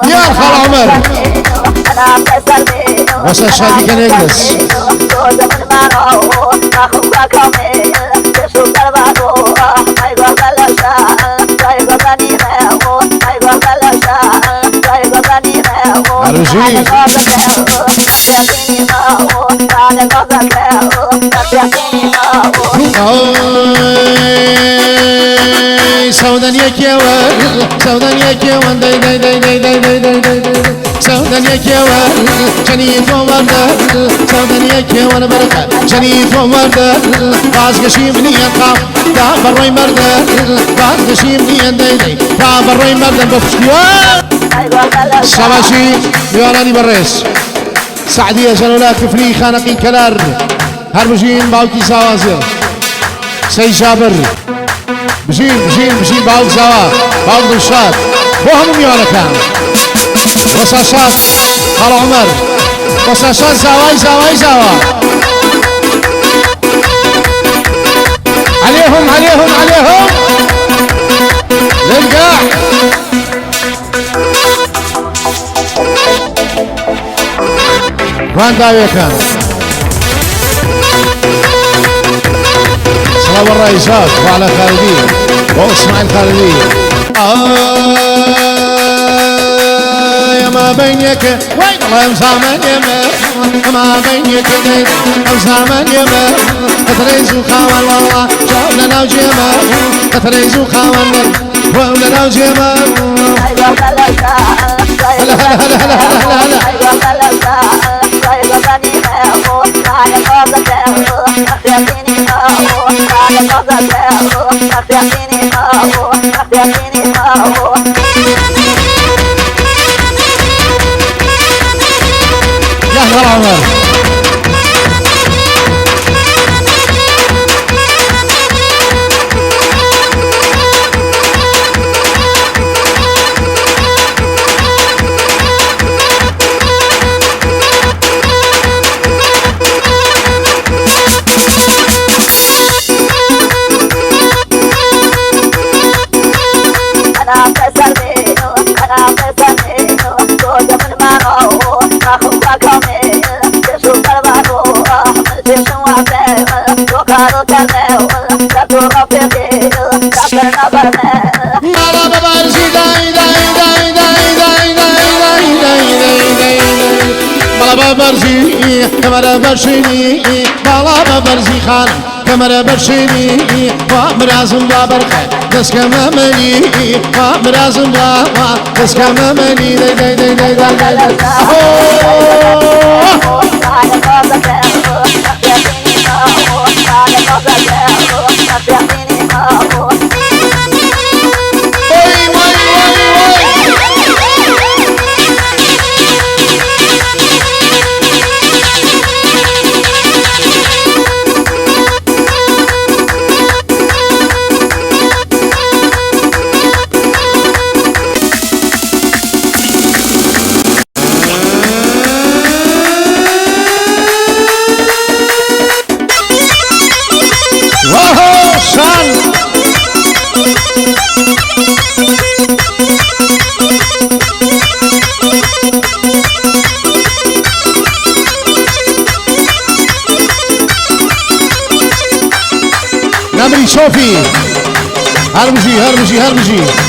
يا خال عمر وسا شادي كان يجلس عرجي سودان يكيوان سودان يكيوان داي داي داي داي داي داي داي داي سودان يكيوان شنيف ومردا سودان يكيوان بركة شنيف ومردا باز قشيم نيقا دا بروي مردا باز قشيم نيقا داي داي دا بروي مردا بفشكيوان شباشي يواناني بريس سعدية جلولات كفري خانقين كلار هربجين باوكي سوازير سي جابر بجين باوك زوا باوك دلشاد بوهم ميوانا كان وساشات خال عمر وساشات زوا عليهم للقاع وان داوية كان سلام الرئيسات وعلى خالدين واسماعيل خالدين يا ما بينك وين الله زمان يا ما بينك زمان يا ما تريزو خوان والله شاولنا وجيما تريزو خوان ولنا وجيما يا خال عمر برزي كمرة برشيني بالا برزي خان كمرة برشيني ومرازم بابرخة دس كمامني ومرازم بابا دس كمامني داي داي داي داي داي داي نمري شوفي هرمجي